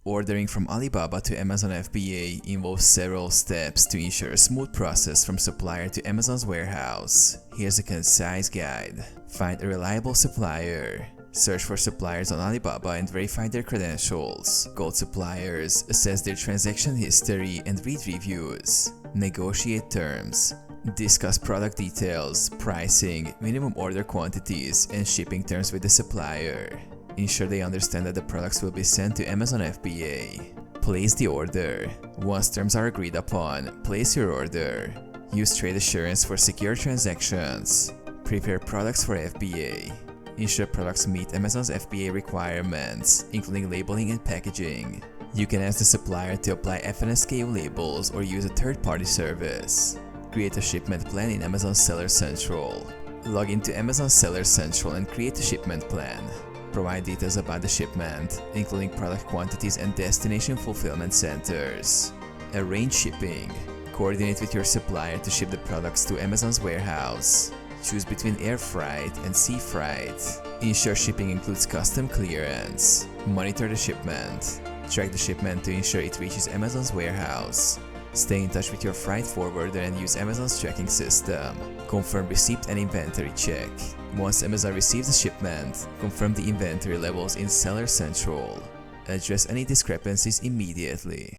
Ordering from Alibaba to Amazon FBA involves several steps to ensure a smooth process from supplier to Amazon's warehouse. Here's a concise guide. Find a reliable supplier. Search for suppliers on Alibaba and verify their credentials. Gold suppliers, assess their transaction history and read reviews. Negotiate terms. Discuss product details, pricing, minimum order quantities, and shipping terms with the supplier. Ensure they understand that the products will be sent to Amazon FBA. Place the order. Once terms are agreed upon, place your order. Use trade assurance for secure transactions. Prepare products for FBA. Ensure products meet Amazon's FBA requirements, including labeling and packaging. You can ask the supplier to apply FNSKU labels or use a third-party service. Create a shipment plan in Amazon Seller Central. Log into Amazon Seller Central and create a shipment plan. Provide details about the shipment, including product quantities and destination fulfillment centers. Arrange shipping. Coordinate with your supplier to ship the products to Amazon's warehouse. Choose between air freight and sea freight. Ensure shipping includes custom clearance. Monitor the shipment. Track the shipment to ensure it reaches Amazon's warehouse. Stay in touch with your freight forwarder and use Amazon's tracking system. Confirm receipt and inventory check. Once Amazon receives the shipment, confirm the inventory levels in Seller Central. Address any discrepancies immediately.